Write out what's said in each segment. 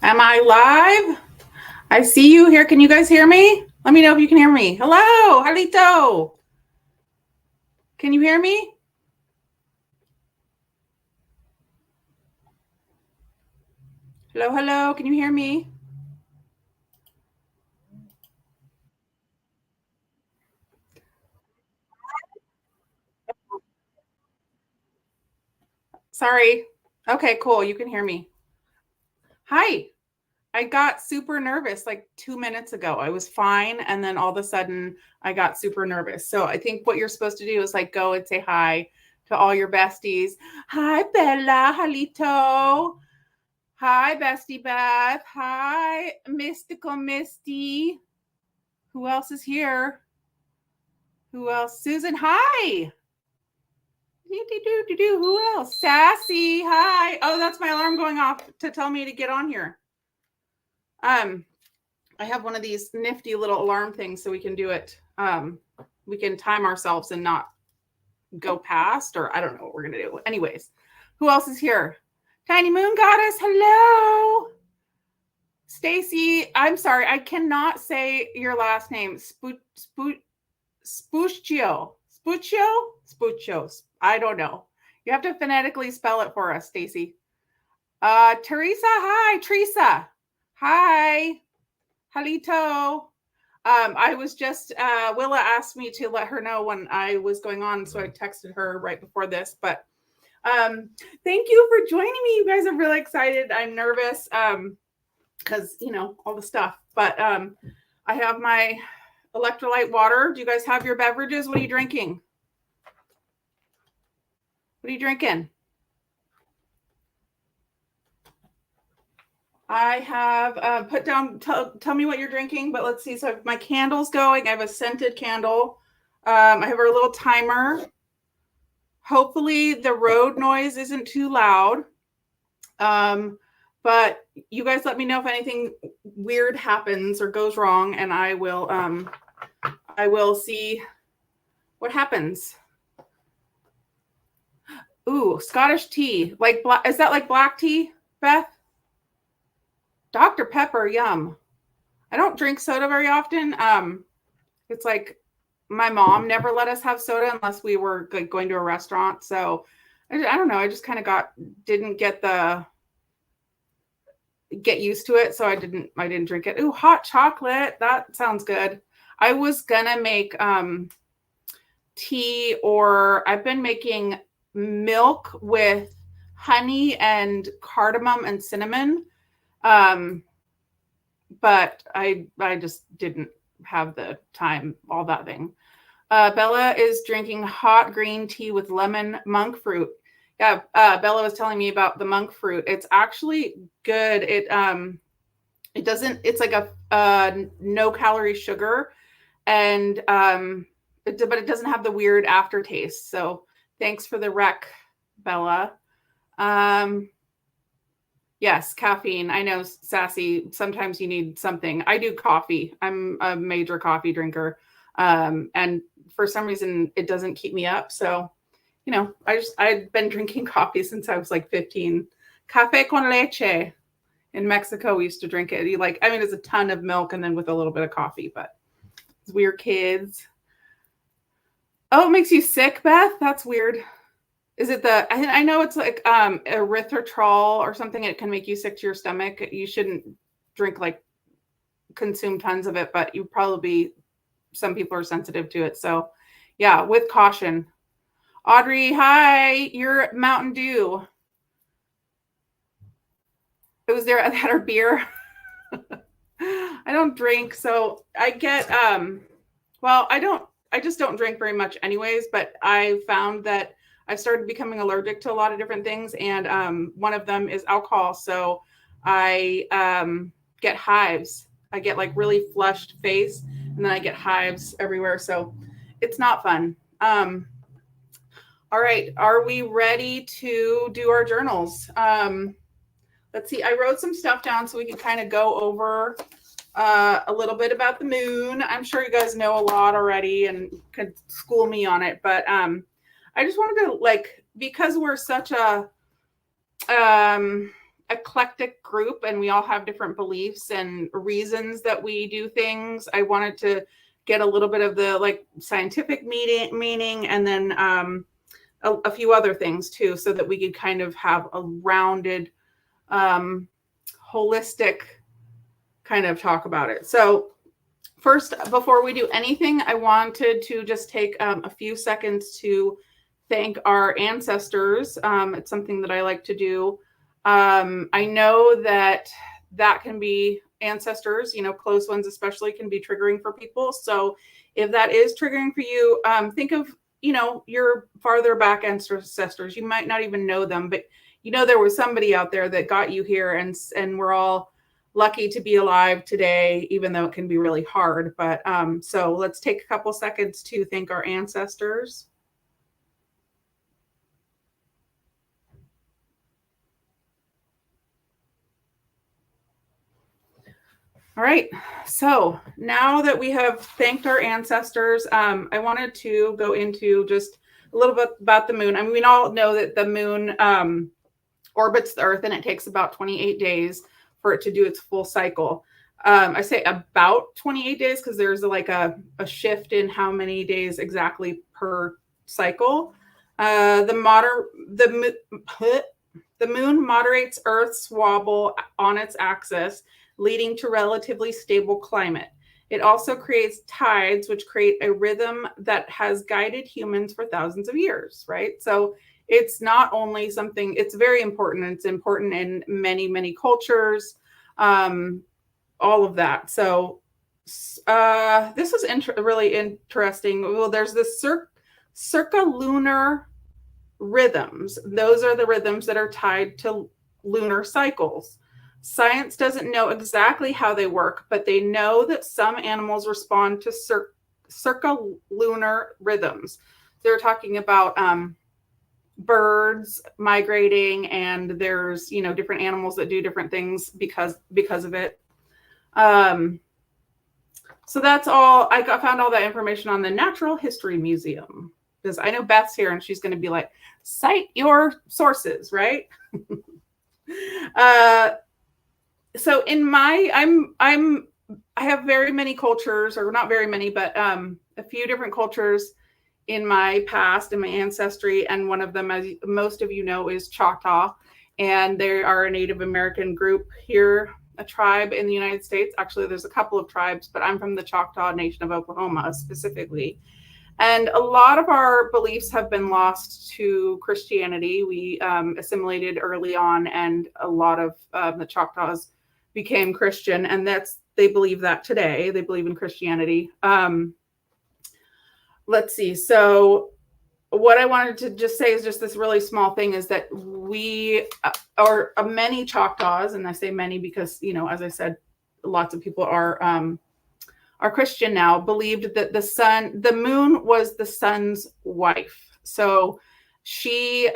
Am I live? I see you here. Can you guys hear me? Let me know if you can hear me. Hello, Halito. Can you hear me? Hello, hello. Can you hear me? Sorry. Okay, cool. You can hear me. Hi. I got super nervous like 2 minutes ago. I was fine. And then all of a sudden I got super nervous. So I think what you're supposed to do is like go and say hi to all your besties. Hi, Bella, Halito. Hi, Bestie Beth. Hi, Mystical Misty. Who else is here? Who else? Susan, hi. Who else? Sassy, hi. Oh, that's my alarm going off to tell me to get on here. I have one of these nifty little alarm things so we can do it. We can time ourselves and not go past, or I don't know what we're gonna do. Anyways, who else is here? Tiny Moon Goddess, hello. Stacy, I'm sorry, I cannot say your last name. Spuccio. I don't know. You have to phonetically spell it for us, Stacy. Teresa, hi. Teresa, hi. Halito. I was just, Willa asked me to let her know when I was going on, so I texted her right before this. But thank you for joining me. You guys are really excited. I'm nervous because, you know, all the stuff. But I have my electrolyte water. Do you guys have your beverages? What are you drinking? What are you drinking? I have put down, tell me what you're drinking, but let's see. So my candle's going. I have a scented candle. I have a little timer. Hopefully the road noise isn't too loud. But you guys let me know if anything weird happens or goes wrong, and I will see what happens. Ooh, Scottish tea. Like, is that like black tea, Beth? Dr. Pepper, yum. I don't drink soda very often. It's like my mom never let us have soda unless we were like going to a restaurant. So I don't know. I just kind of didn't get used to it. So I didn't drink it. Ooh, hot chocolate. That sounds good. I was gonna make tea, or I've been making milk with honey and cardamom and cinnamon. But I just didn't have the time, all that thing. Bella is drinking hot green tea with lemon monk fruit. Yeah, Bella was telling me about the monk fruit. It's actually good. It doesn't, it's like a no calorie sugar, and but it doesn't have the weird aftertaste. So thanks for the rec, Bella. Yes, caffeine. I know, Sassy. Sometimes you need something. I do coffee. I'm a major coffee drinker. And for some reason it doesn't keep me up. So, you know, I've been drinking coffee since I was like 15. Café con leche. In Mexico, we used to drink it. It's a ton of milk and then with a little bit of coffee, but we're kids. Oh, it makes you sick, Beth? That's weird. Is it I know it's like erythritol or something. It can make you sick to your stomach. You shouldn't consume tons of it, but some people are sensitive to it. So yeah, with caution. Audrey, hi, you're Mountain Dew. It was there at our beer. I don't drink, so I get I just don't drink very much anyways, but I found that I started becoming allergic to a lot of different things, and one of them is alcohol. So I get hives. I get like really flushed face, and then I get hives everywhere. So it's not fun. All right, are we ready to do our journals? Let's see. I wrote some stuff down so we can kind of go over a little bit about the moon. I'm sure you guys know a lot already and could school me on it, but I just wanted to, because we're such a eclectic group and we all have different beliefs and reasons that we do things. I wanted to get a little bit of the like scientific meaning and then a few other things too, so that we could kind of have a rounded, holistic kind of talk about it. So first, before we do anything, I wanted to just take a few seconds to thank our ancestors. It's something that I like to do. I know that can be ancestors, close ones especially, can be triggering for people. So if that is triggering for you, think of, your farther back ancestors. You might not even know them, but there was somebody out there that got you here, and we're all lucky to be alive today, even though it can be really hard. But so let's take a couple seconds to thank our ancestors. All right, so now that we have thanked our ancestors, I wanted to go into just a little bit about the moon. I mean, we all know that the moon orbits the Earth, and it takes about 28 days for it to do its full cycle. I say about 28 days because there's like a shift in how many days exactly per cycle. The moon moderates Earth's wobble on its axis, leading to relatively stable climate. It also creates tides, which create a rhythm that has guided humans for thousands of years, right? So it's not only something, it's very important. It's important in many, many cultures, all of that. So this was really interesting. Well, there's the circalunar rhythms. Those are the rhythms that are tied to lunar cycles. Science doesn't know exactly how they work, but they know that some animals respond to circalunar rhythms. They're talking about birds migrating, and there's different animals that do different things because of it. So that's all. I found all that information on the Natural History Museum, because I know Beth's here and she's going to be like, cite your sources, right? So in I have very many cultures, or not very many, but a few different cultures in my past, in my ancestry. And one of them, as most of you know, is Choctaw. And they are a Native American group here, a tribe in the United States. Actually, there's a couple of tribes, but I'm from the Choctaw Nation of Oklahoma specifically. And a lot of our beliefs have been lost to Christianity. We assimilated early on, and a lot of the Choctaws became Christian, and they believe that today. They believe in Christianity. Let's see. So what I wanted to just say is just this really small thing, is that we or many Choctaws, and I say many because, as I said, lots of people are Christian now, believed that the moon was the sun's wife. So she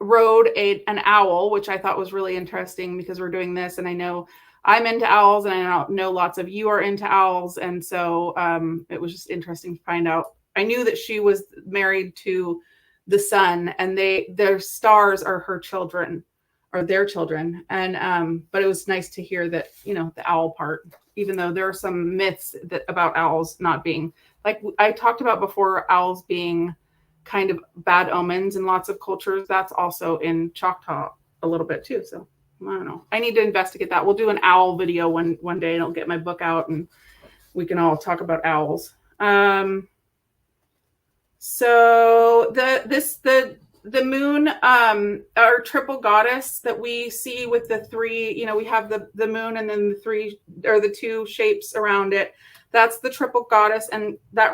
rode an owl, which I thought was really interesting, because we're doing this, and I know I'm into owls, and I know lots of you are into owls. And so it was just interesting to find out. I knew that she was married to the sun, and their stars are her children, or their children. And but it was nice to hear that, the owl part, even though there are some myths about owls not being, like I talked about before, owls being kind of bad omens in lots of cultures. That's also in Choctaw a little bit too. So I don't know. I need to investigate that. We'll do an owl video one day, and I'll get my book out and we can all talk about owls. So the moon, our triple goddess that we see with the three, we have the moon and then the three, or the two shapes around it. That's the triple goddess, and that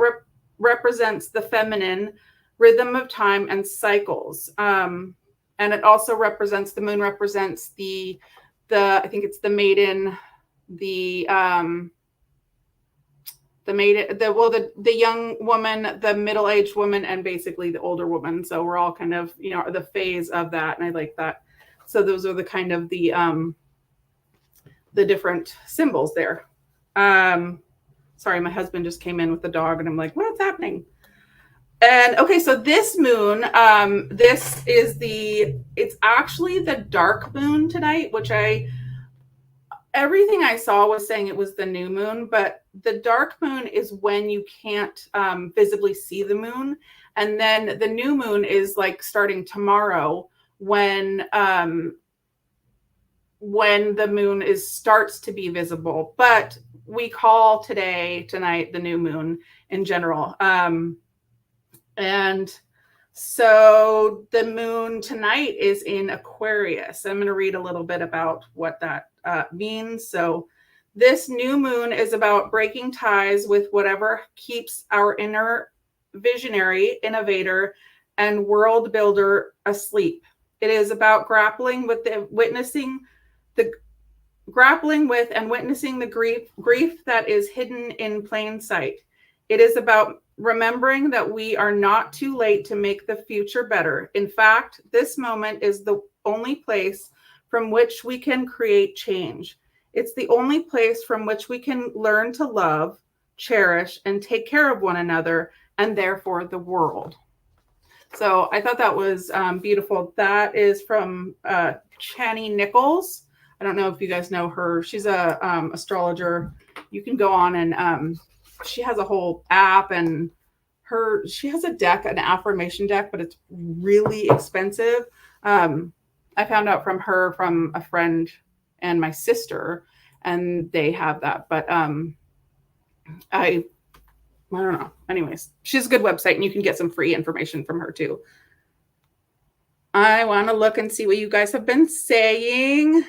represents the feminine rhythm of time and cycles. And it also represents, the moon represents the I think it's the maiden, the young woman, the middle-aged woman, and basically the older woman. So we're all kind of, the phase of that. And I like that. So those are the kind of the different symbols there. Sorry, my husband just came in with the dog, and I'm like, what's happening? And okay, so this moon, it's actually the dark moon tonight, which everything I saw was saying it was the new moon, but the dark moon is when you can't visibly see the moon. And then the new moon is like starting tomorrow when the moon starts to be visible. But we call tonight, the new moon in general. And so the moon tonight is in Aquarius. I'm going to read a little bit about what that means. So this new moon is about breaking ties with whatever keeps our inner visionary, innovator, and world builder asleep. It is about grappling with and witnessing the grief that is hidden in plain sight. It is about remembering that we are not too late to make the future better. In fact, this moment is the only place from which we can create change. It's the only place from which we can learn to love, cherish, and take care of one another, and therefore the world. So I thought that was beautiful. That is from Chani Nichols. I don't know if you guys know her. She's a astrologer. You can go on and she has a whole app, and she has a deck, an affirmation deck, but it's really expensive. I found out from a friend and my sister, and they have that. But I don't know. Anyways, she's a good website, and you can get some free information from her too. I want to look and see what you guys have been saying.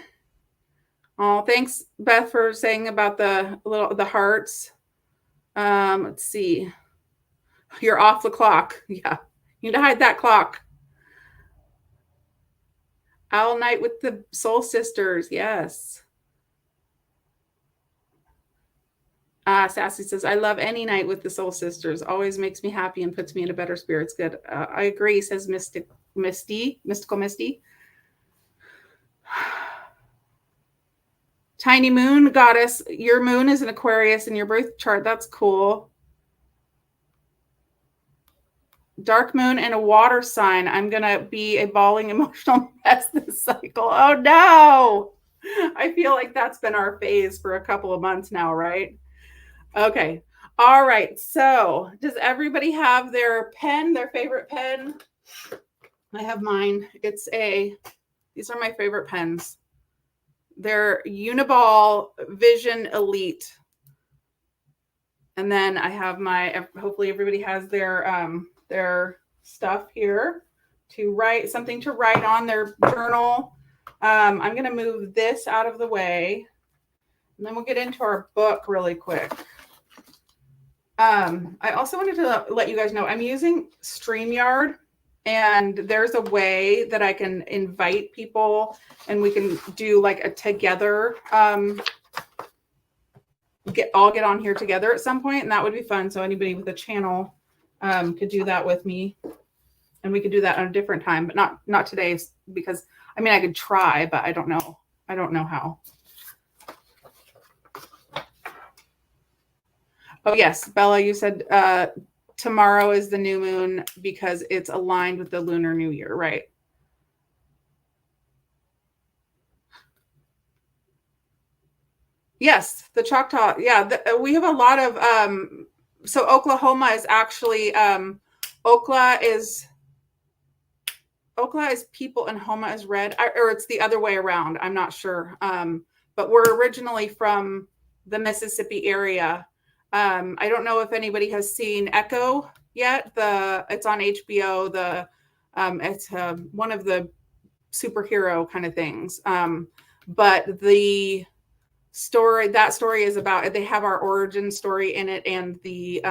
Oh, thanks, Beth, for saying about the hearts. Let's see. You're off the clock. Yeah, you need to hide that clock. Owl night with the soul sisters. Yes. Sassy says, I love any night with the soul sisters. Always makes me happy and puts me in a better spirits. Good. I agree, says Mystical Misty. Tiny Moon Goddess, your moon is an Aquarius in your birth chart. That's cool. Dark moon and a water sign. I'm going to be a bawling emotional mess this cycle. Oh, no. I feel like that's been our phase for a couple of months now, right? Okay. All right. So does everybody have their favorite pen? I have mine. These are my favorite pens. They're Uniball Vision Elite. And then I have hopefully everybody has their stuff here to write on their journal. I'm going to move this out of the way, and then we'll get into our book really quick. I also wanted to let you guys know I'm using StreamYard, and there's a way that I can invite people, and we can do like a together, get on here together at some point, and that would be fun. So anybody with a channel could do that with me, and we could do that on a different time, but not today, because I could try, but I don't know how. Oh yes, Bella, you said tomorrow is the new moon because it's aligned with the Lunar New Year, right? Yes, the Choctaw. Yeah, we have a lot of. So Oklahoma is actually Okla is people and Homa is red, or it's the other way around. I'm not sure. But we're originally from the Mississippi area. I don't know if anybody has seen Echo yet. It's on HBO. It's one of the superhero kind of things. But that story is about, they have our origin story in it, and the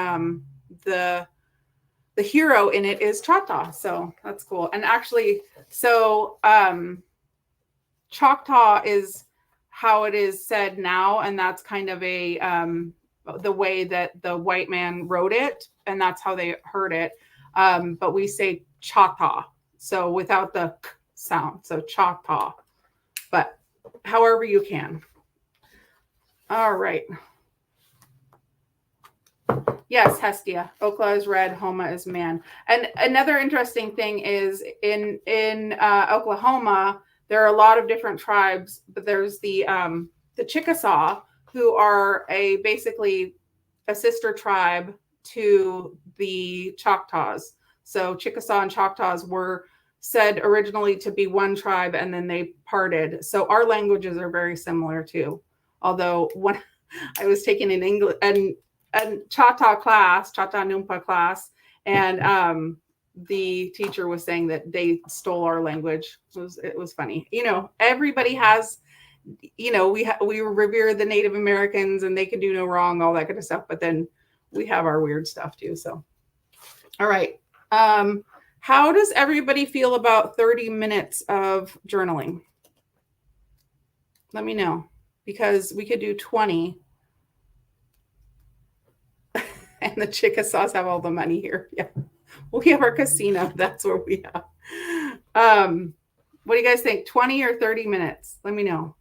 hero in it is Choctaw. So that's cool. And actually, Choctaw is how it is said now, and that's kind of the way that the white man wrote it, and that's how they heard it. But we say Choctaw, so without the k sound, so Choctaw. But however you can. All right. Yes, Hestia. Okla is red, Homa is man. And another interesting thing is in Oklahoma, there are a lot of different tribes, but there's the Chickasaw, who are basically a sister tribe to the Choctaws. So Chickasaw and Choctaws were said originally to be one tribe, and then they parted. So our languages are very similar too. Although when I was taking an English and Choctaw class, Choctaw Numpa class, and the teacher was saying that they stole our language. It was funny. You know, everybody has, you know, we revere the Native Americans and they can do no wrong, all that kind of stuff. But then we have our weird stuff too. So, all right. How does everybody feel about 30 minutes of journaling? Let me know, because we could do 20. And the Chickasaws have all the money here. Yeah. We have our casino. That's where we have. What do you guys think? 20 or 30 minutes? Let me know.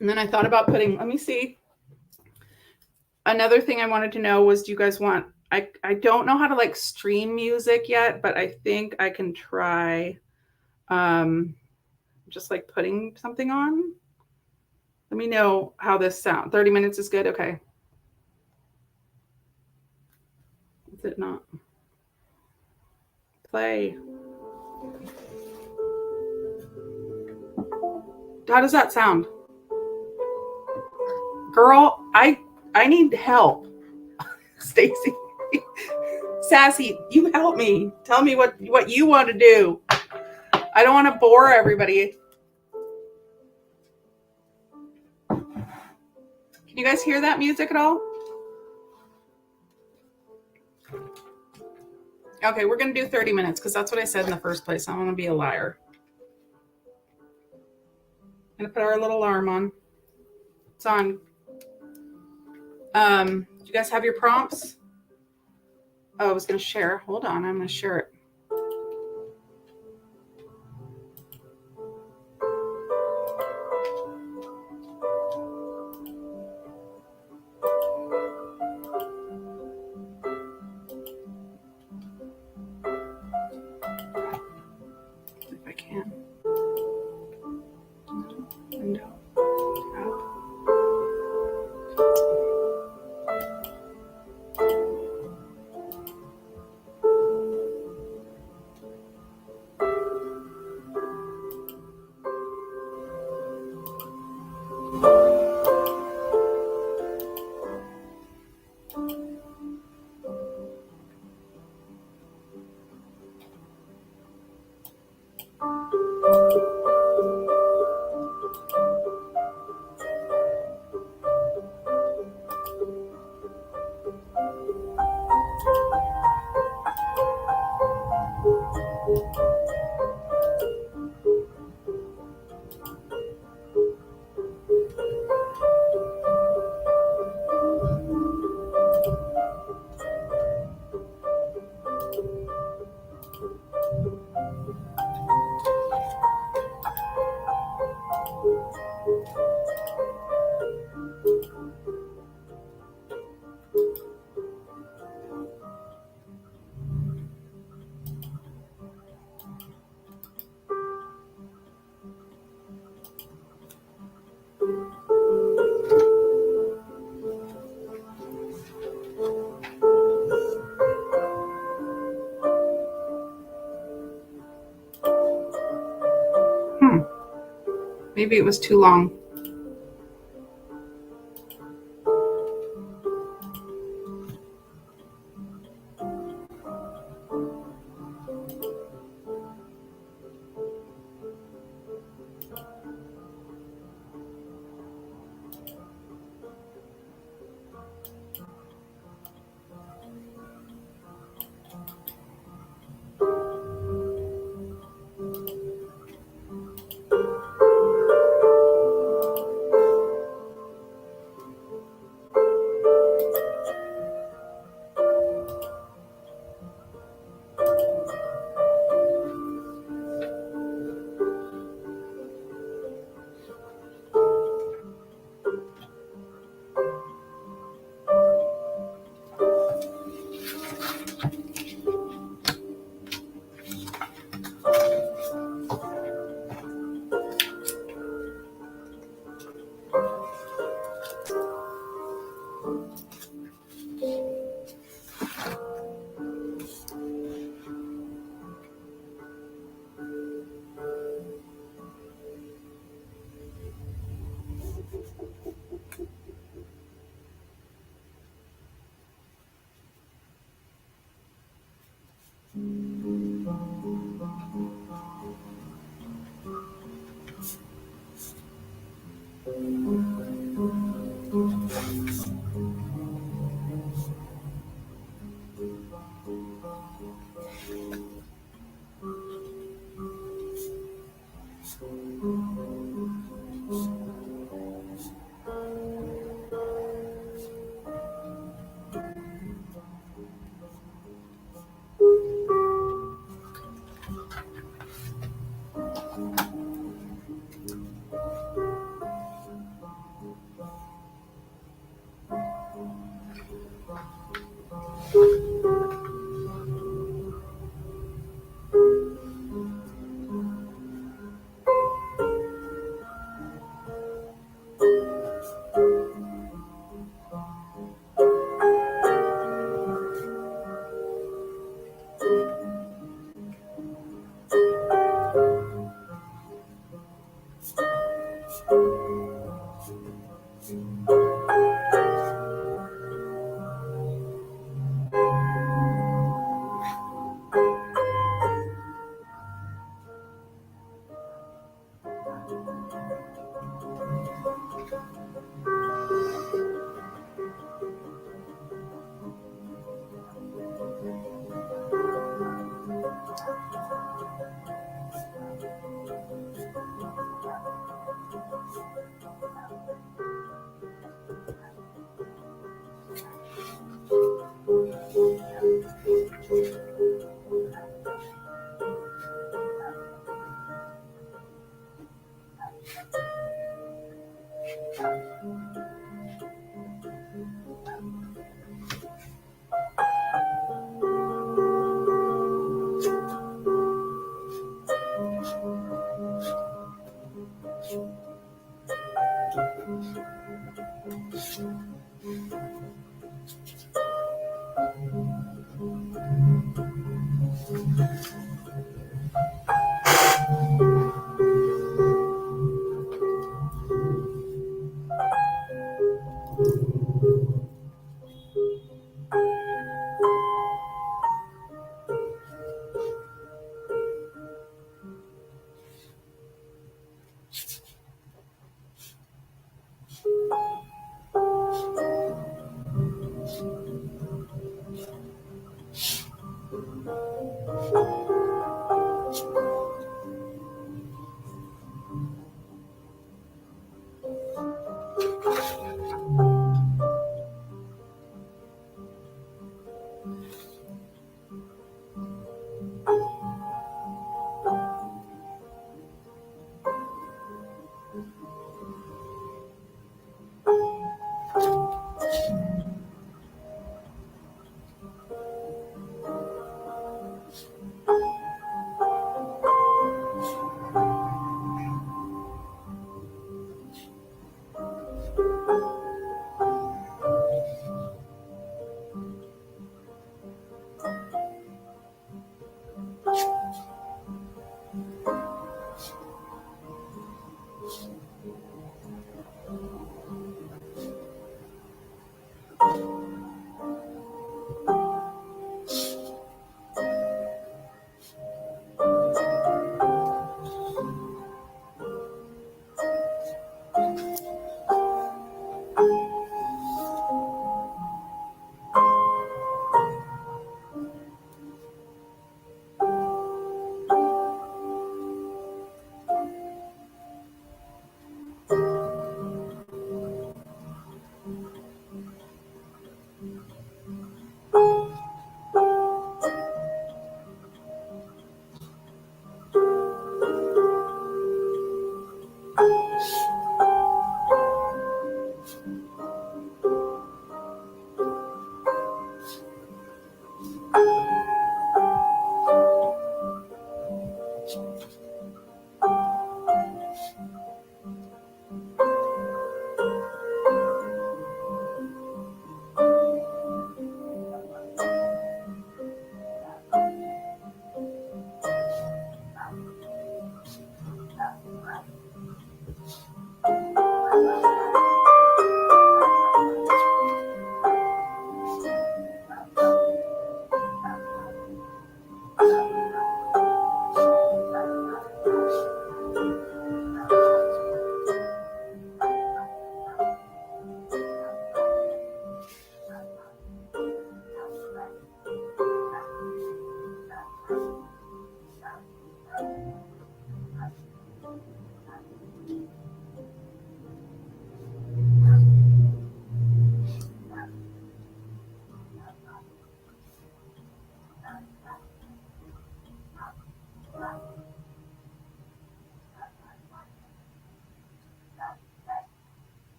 And then I thought about putting, let me see. Another thing I wanted to know was, do you guys want, I don't know how to like stream music yet, but I think I can try just like putting something on. Let me know how this sounds. 30 minutes is good. Okay. Is it not? Play. How does that sound? Girl, I need help. Stacy. Sassy, you help me. Tell me what you want to do. I don't want to bore everybody. Can you guys hear that music at all? Okay, we're going to do 30 minutes because that's what I said in the first place. I don't want to be a liar. I'm going to put our little alarm on. It's on. Do you guys have your prompts? Oh, I was going to share. Hold on, I'm going to share it. If I can. Window. Out. Maybe it was too long.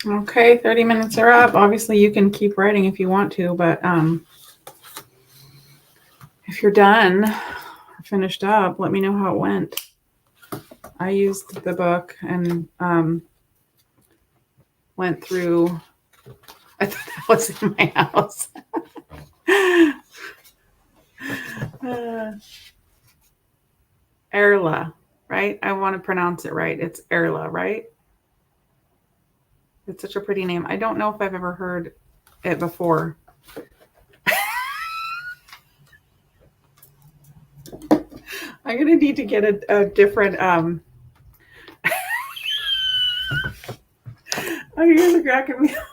Okay, 30 minutes are up. Obviously, you can keep writing if you want to, but if you're done or finished up, let me know how it went. I used the book and went through. I thought that was in my house. Erla, right? I want to pronounce it right. It's Erla, right? It's such a pretty name. I don't know if I've ever heard it before. I'm going to need to get a different, oh, you guys are cracking me up.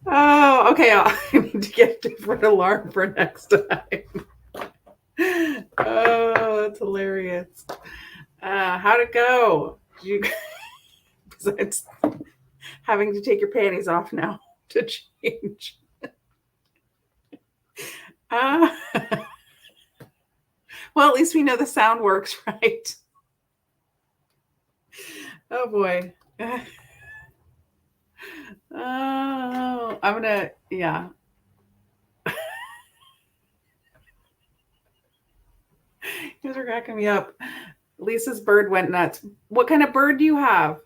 Oh, okay. I need to get a different alarm for next time. Oh, that's hilarious. How'd it go? Besides having to take your panties off now to change. Well, at least we know the sound works, right? Oh boy. Oh, I'm gonna, yeah. You guys are cracking me up. Lisa's bird went nuts. What kind of bird do you have?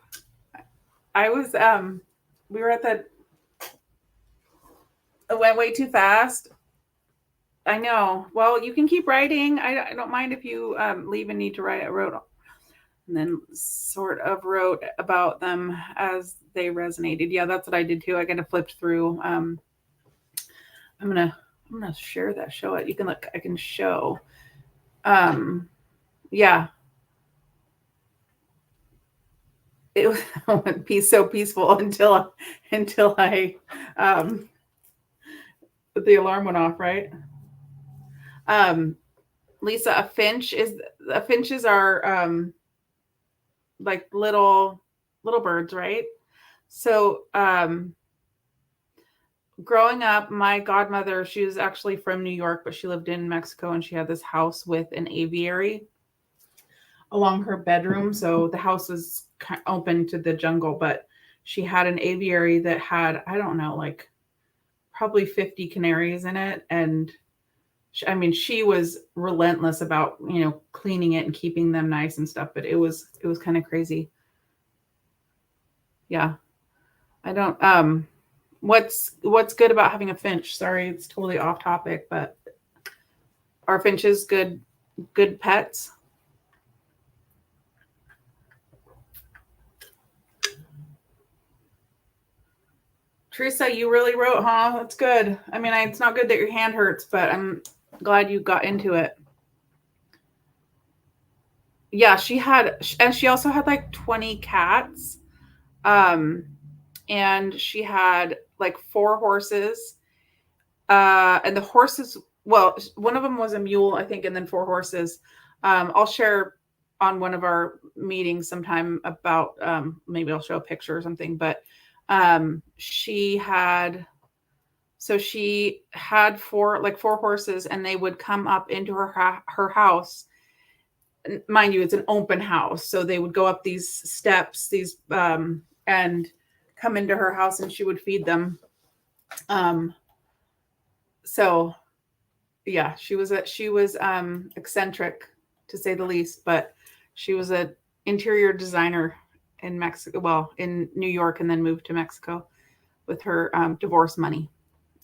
I was, we were at the, it went way too fast. I know. Well, you can keep writing. I don't mind if you leave and need to write. I wrote and then sort of wrote about them as they resonated. Yeah, that's what I did too. I kind of flipped through. I'm gonna share that. Show it. You can look. I can show. Yeah. It was so peaceful until I the alarm went off, right? Lisa, finches are like little birds, right? So growing up, my godmother, she was actually from New York, but she lived in Mexico, and she had this house with an aviary along her bedroom. So the house was open to the jungle, but she had an aviary that had, I don't know, like probably 50 canaries in it. And she was relentless about, cleaning it and keeping them nice and stuff, but it was kind of crazy. Yeah. I don't, what's good about having a finch? Sorry, it's totally off topic, but are finches good pets? Teresa, you really wrote, huh? That's good. I mean, it's not good that your hand hurts, but I'm glad you got into it. Yeah, and she also had like 20 cats. And she had like 4 horses. And the horses, well, one of them was a mule, I think, and then 4 horses. I'll share on one of our meetings sometime about, maybe I'll show a picture or something, but she had 4 horses, and they would come up into her house. Mind you, it's an open house, so they would go up these steps, and come into her house, and she would feed them. So yeah, she was eccentric, to say the least, but she was an interior designer in Mexico, well, in New York, and then moved to Mexico with her divorce money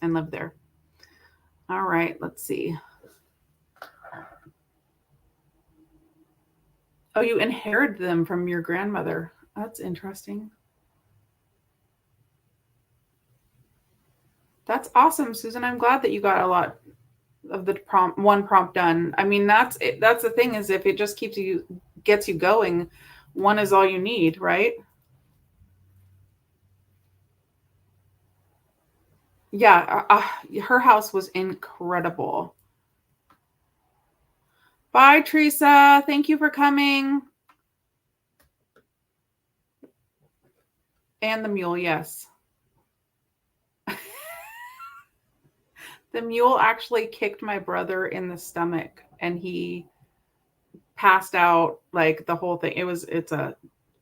and lived there. All right, let's see. Oh, you inherited them from your grandmother. That's interesting. That's awesome, Susan. I'm glad that you got a lot of the one prompt done. I mean, that's the thing, is if it just gets you going, one is all you need, right? Yeah, her house was incredible. Bye, Teresa. Thank you for coming. And the mule, yes. The mule actually kicked my brother in the stomach, and he passed out, like the whole thing.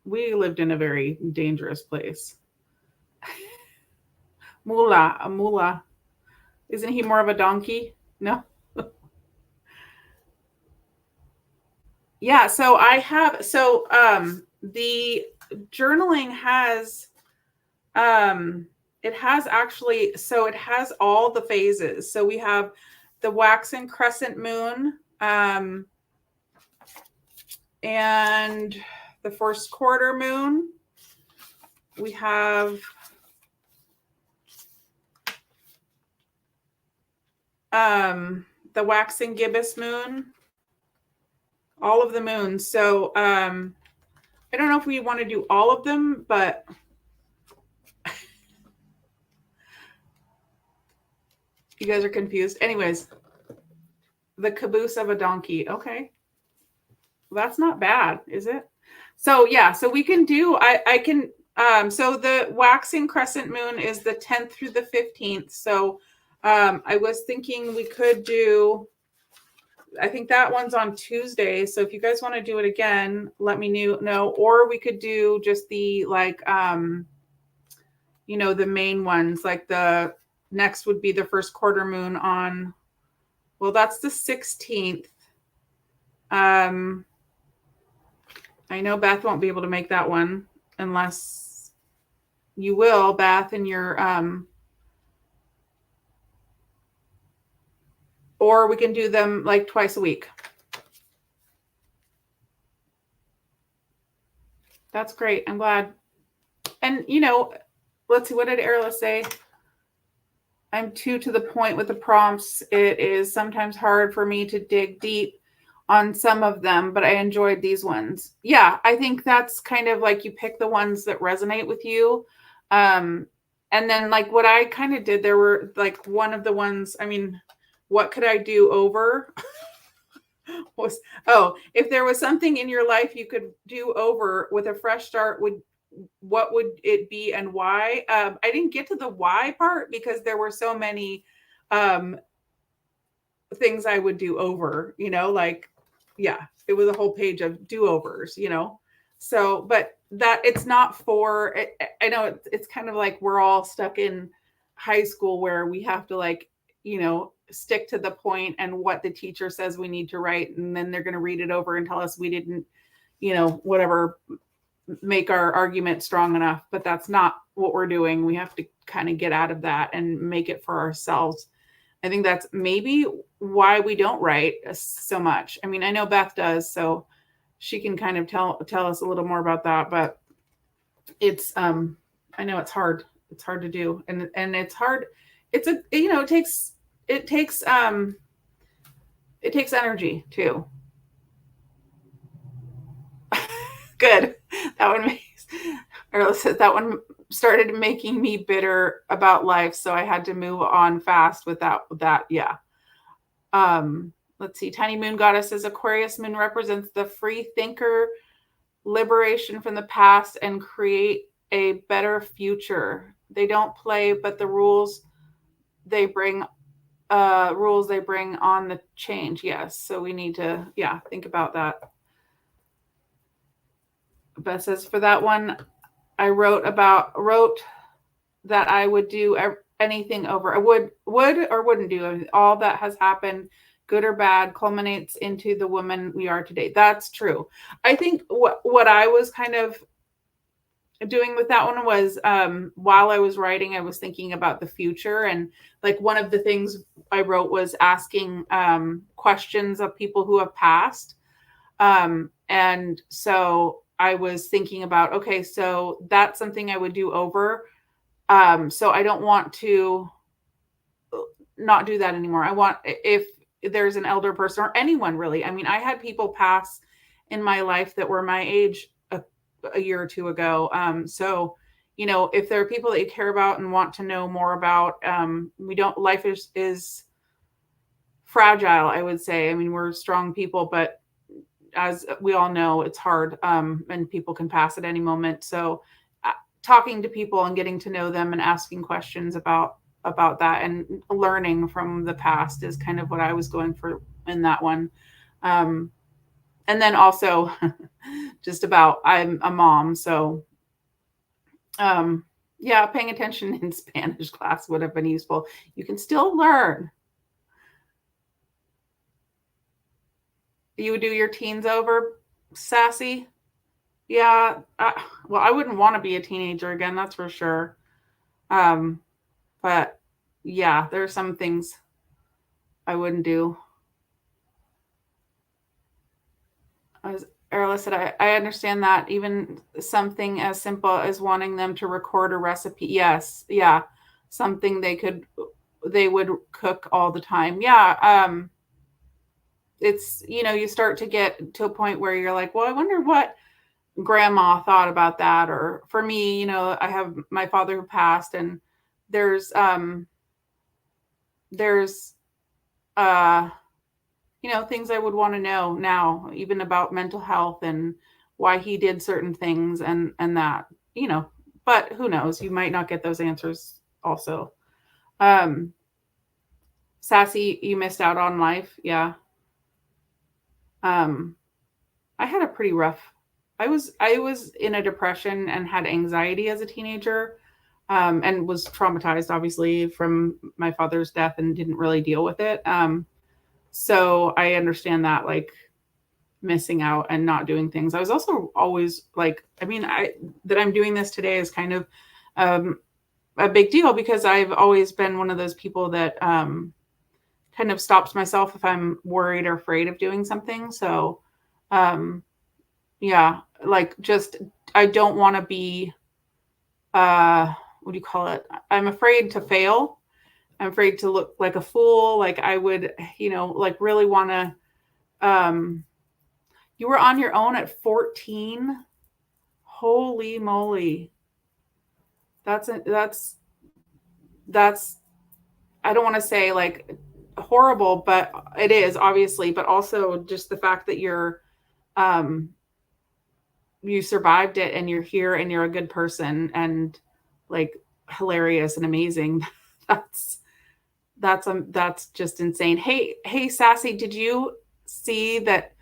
We lived in a very dangerous place. A mula. Isn't he more of a donkey? No. Yeah, so the journaling has it has all the phases. So we have the waxing crescent moon, and the first quarter moon. We have the waxing gibbous moon, all of the moons. So I don't know if we want to do all of them, but you guys are confused. Anyways, the caboose of a donkey. Okay. Well, that's not bad, is it? So yeah, so we can do, I can, so the waxing crescent moon is the 10th through the 15th. So I was thinking we could do, I think that one's on Tuesday. So if you guys want to do it again, let me know. Or we could do just the like, you know, the main ones. Like the next would be the first quarter moon on, well, that's the 16th. I know Beth won't be able to make that one unless you will, Beth, and your or we can do them like twice a week. That's great. I'm glad. And you know, let's see, what did Erla say? I'm too to the point with the prompts. It is sometimes hard for me to dig deep on some of them, but I enjoyed these ones. Yeah, I think that's kind of like you pick the ones that resonate with you. And then like what I kind of did, there were like one of the ones, I mean, what could I do over? was, oh, if there was something in your life you could do over with a fresh start, what would it be and why? I didn't get to the why part because there were so many things I would do over, you know, like, yeah, it was a whole page of do-overs, you know. So, but that it's not for, I know it's kind of like we're all stuck in high school where we have to like, you know, stick to the point and what the teacher says we need to write. And then they're going to read it over and tell us we didn't, you know, whatever, make our argument strong enough. But that's not what we're doing. We have to kind of get out of that and make it for ourselves. I think that's maybe why we don't write so much. I mean, I know Beth does, so she can kind of tell us a little more about that, but it's I know it's hard. It's hard to do. And it's hard. It's a, you know, it takes energy too. Good. That one makes, Erla says that one started making me bitter about life, so I had to move on fast without that. Yeah. Let's see. Tiny Moon Goddess says Aquarius moon represents the free thinker, liberation from the past, and create a better future. They don't play, but the rules they bring on the change. Yes. So we need to, yeah, think about that. Beth says for that one, I wrote that I would do anything over. I would or wouldn't do. All that has happened, good or bad, culminates into the woman we are today. That's true. I think what I was kind of doing with that one was while I was writing, I was thinking about the future. And like one of the things I wrote was asking questions of people who have passed. And so I was thinking about, okay, so that's something I would do over. So I don't want to not do that anymore. I want, if there's an elder person or anyone really, I mean, I had people pass in my life that were my age a year or two ago. So, you know, if there are people that you care about and want to know more about, life is fragile, I would say. I mean, we're strong people, but as we all know, it's hard, and people can pass at any moment. So talking to people and getting to know them and asking questions about that and learning from the past is kind of what I was going for in that one. And then also just about, I'm a mom. So yeah, paying attention in Spanish class would have been useful. You can still learn. You would do your teens over, Sassy? Yeah. Well, I wouldn't want to be a teenager again, that's for sure. But yeah, there are some things I wouldn't do. Erla said, I understand that. Even something as simple as wanting them to record a recipe. Yes. Yeah. Something they would cook all the time. Yeah. It's, you start to get to a point where you're like, well, I wonder what grandma thought about that. Or for me, I have my father who passed, and there's, there's, uh, things I would want to know now, even about mental health and why he did certain things and that, but who knows? You might not get those answers also. Um, Sassy, you missed out on life. Yeah. Um, I had a pretty rough, I was in a depression and had anxiety as a teenager, and was traumatized obviously from my father's death and didn't really deal with it. So I understand that, like, missing out and not doing things. I was also always like, that I'm doing this today is kind of a big deal, because I've always been one of those people that kind of stops myself if I'm worried or afraid of doing something. So yeah, like, just, I don't want to be, what do you call it? I'm afraid to fail. I'm afraid to look like a fool. Like, I would, like, really want to, you were on your own at 14. Holy moly. That's I don't want to say like horrible, but it is, obviously, but also just the fact that um you survived it and you're here and you're a good person and, like, hilarious and amazing. That's that's just insane. Hey, Sassy, did you see that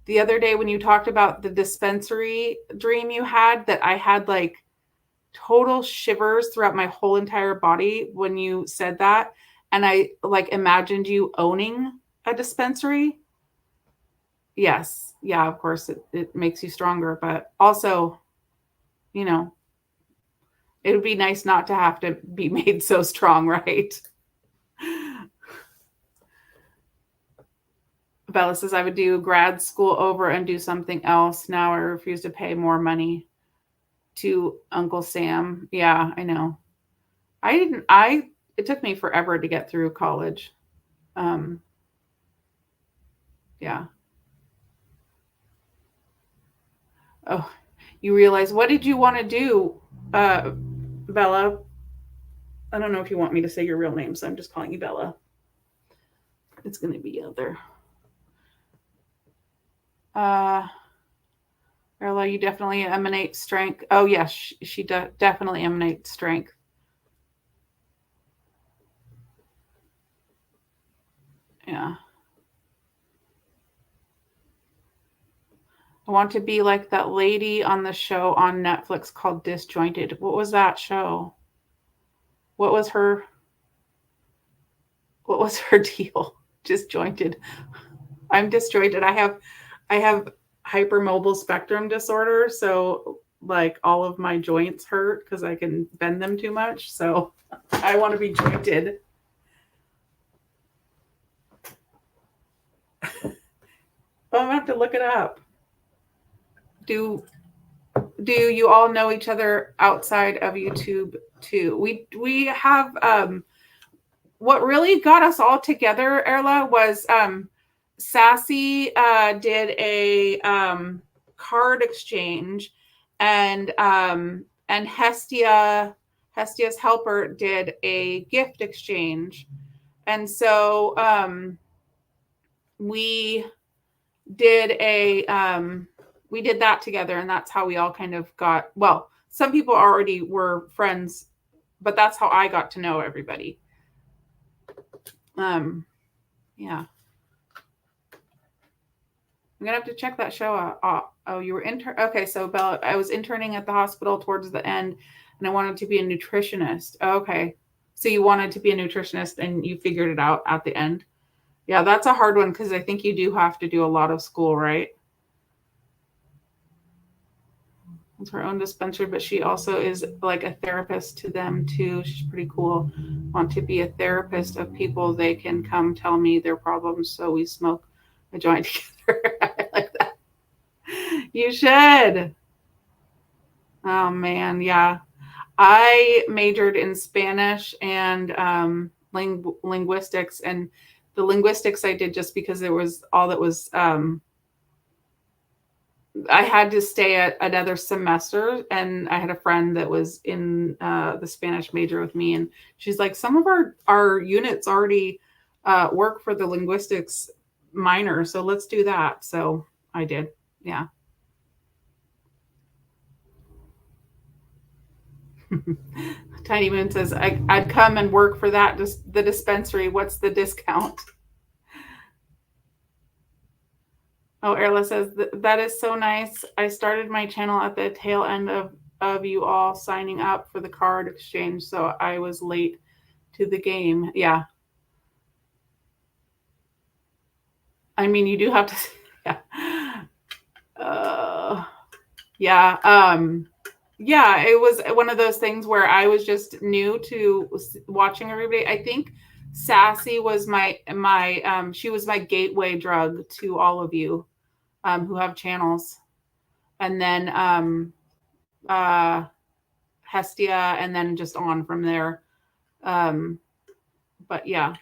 the other day when you talked about the dispensary dream you had, that I had like total shivers throughout my whole entire body when you said that, and I like imagined you owning a dispensary? Yes. Yeah, of course it makes you stronger, but also, you know, it would be nice not to have to be made so strong, right? Bella says, I would do grad school over and do something else. Now I refuse to pay more money to Uncle Sam. Yeah, I know. It took me forever to get through college. Um, yeah. Oh, you realize, what did you want to do, Bella? I don't know if you want me to say your real name, so I'm just calling you Bella. It's going to be other. Erla, you definitely emanate strength. Oh, yes, she definitely emanates strength. Yeah. I want to be like that lady on the show on Netflix called Disjointed. What was that show? What was her deal? Disjointed. I'm disjointed. I have hypermobile spectrum disorder, so like all of my joints hurt because I can bend them too much. So I want to be jointed. Oh, I'm gonna have to look it up. Do you all know each other outside of YouTube too? We have what really got us all together, Erla, was Sassy did a card exchange, and Hestia's helper did a gift exchange, and so we did we did that together, and that's how we all kind of got, well, some people already were friends, but that's how I got to know everybody. Yeah. I'm gonna have to check that show out. Oh, you were okay, so Bella, I was interning at the hospital towards the end, and I wanted to be a nutritionist. Okay. So you wanted to be a nutritionist and you figured it out at the end. Yeah, that's a hard one because I think you do have to do a lot of school, right? It's her own dispensary, but she also is like a therapist to them too. She's pretty cool. Want to be a therapist of people. They can come tell me their problems, so we smoke a joint together. I like that. You should. Oh man, yeah. I majored in Spanish and linguistics, and the linguistics I did just because it was all that was. I had to stay at another semester, and I had a friend that was in the Spanish major with me, and she's like, some of our units already work for the linguistics minor, so let's do that. So I did, yeah. Tiny Moon says, I'd come and work for that, the dispensary. What's the discount? Oh, Erla says, that is so nice. I started my channel at the tail end of you all signing up for the card exchange, so I was late to the game. Yeah. I mean, you do have to, yeah. Yeah. Yeah, it was one of those things where I was just new to watching everybody. I think Sassy was she was my gateway drug to all of you who have channels. And then Hestia, and then just on from there. But yeah,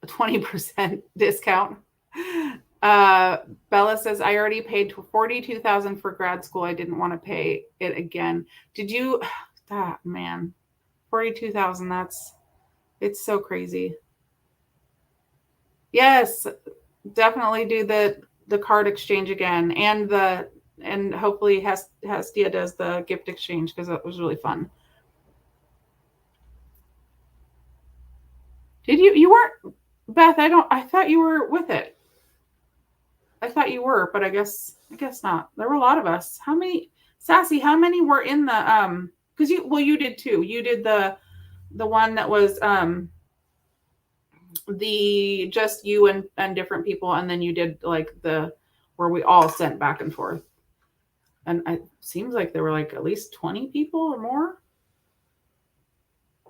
a 20% discount. Bella says, I already paid $42,000 for grad school. I didn't want to pay it again. Did you? That man, $42,000. It's so crazy. Yes, definitely do the card exchange again, and hopefully Hestia does the gift exchange, because that was really fun. Did you weren't, Beth? I thought you were with it. I thought you were, but I guess not. There were a lot of us. How many, Sassy? How many were in the because you did too. You did the one that was the just you and different people, and then you did like the where we all sent back and forth. And it seems like there were like at least 20 people or more.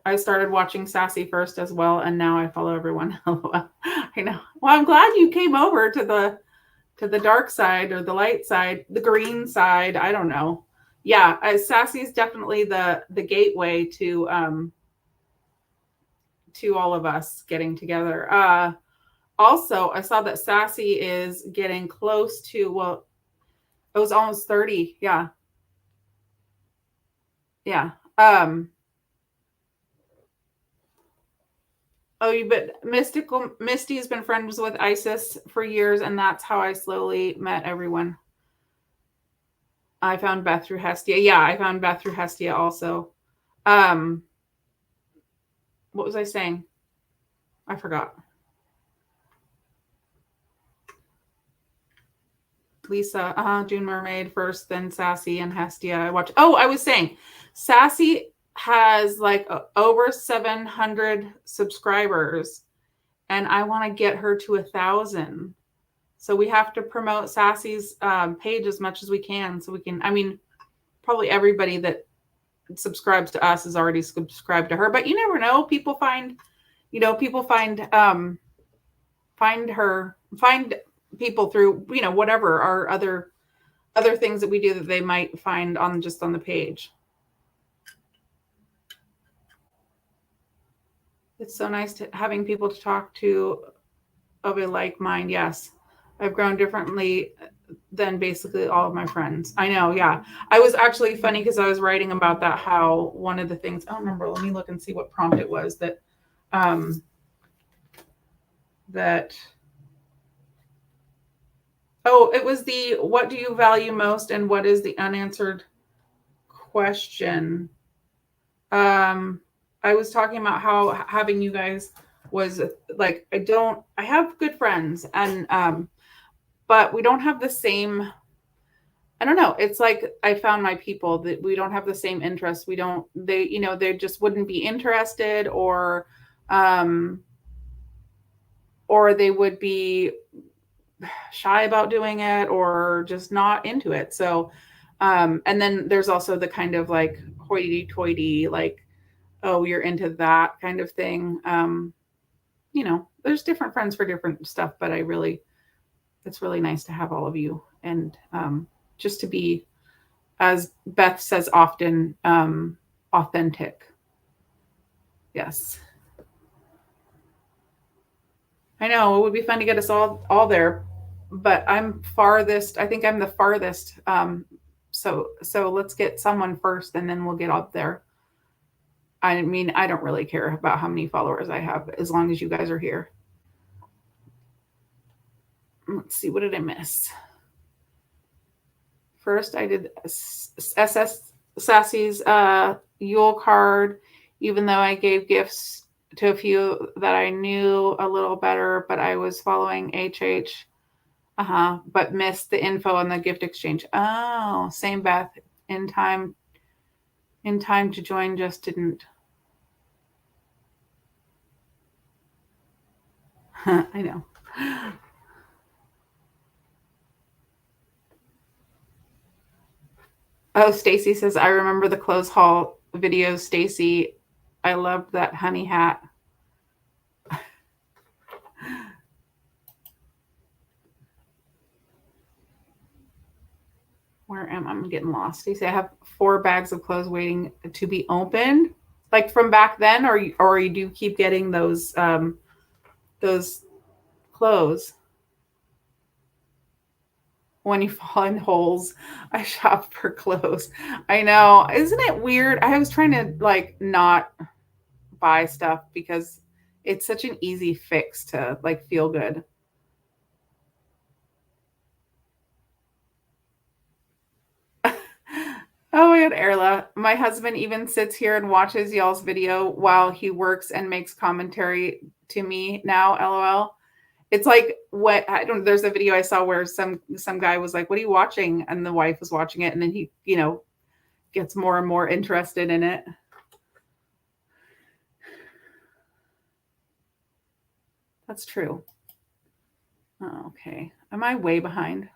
I started watching Sassy first as well, and now I follow everyone. I know. Well, I'm glad you came over to the dark side, or the light side, the green side. I don't know. Yeah, Sassy is definitely the gateway to all of us getting together. Also, I saw that Sassy is getting close to, well, it was almost 30. Yeah. Yeah. But Misty has been friends with Isis for years, and that's how I slowly met everyone. I found Beth through Hestia. Yeah, I found Beth through Hestia also. What was I saying? I forgot. Lisa, June Mermaid first, then Sassy and Hestia. I was saying, Sassy has like over 700 subscribers, and I want to get her to 1,000. So we have to promote Sassy's page as much as we can, so we can. I mean, probably everybody that subscribes to us is already subscribed to her, but you never know. People find people through whatever our other things that we do that they might find on the page. It's so nice having people to talk to of a like mind. Yes, I've grown differently than basically all of my friends. I know. Yeah, I was actually funny because I was writing about that, how one of the things, I don't remember, let me look and see what prompt it was that it was the what do you value most and what is the unanswered question. I was talking about how having you guys was like, I have good friends, and but we don't have the same, I don't know. It's like I found my people that we don't have the same interests. They just wouldn't be interested, or they would be shy about doing it, or just not into it. So, and then there's also the kind of like hoity-toity, like, oh, you're into that kind of thing. There's different friends for different stuff, but I really, it's really nice to have all of you, and just to be, as Beth says often, authentic. Yes. I know it would be fun to get us all there, but I'm farthest. I think I'm the farthest. So let's get someone first, and then we'll get up there. I mean, I don't really care about how many followers I have, as long as you guys are here. Let's see, what did I miss? First, I did SS Sassy's Yule card, even though I gave gifts to a few that I knew a little better, but I was following HH. But missed the info on the gift exchange. Oh, same Beth. In time to join, just didn't. I know. Oh, Stacy says, I remember the clothes haul videos, Stacy. I loved that honey hat. Where am I? I'm getting lost. Stacy, I have 4 bags of clothes waiting to be opened. Like from back then, or you do keep getting those clothes? When you fall in holes, I shop for clothes. I know. Isn't it weird? I was trying to like not buy stuff because it's such an easy fix to like feel good. Oh my God, Erla. My husband even sits here and watches y'all's video while he works and makes commentary to me now, LOL. It's like what I don't there's a video I saw where some guy was like, "What are you watching?" And the wife was watching it, and then he, gets more and more interested in it. That's true. Oh, okay. Am I way behind?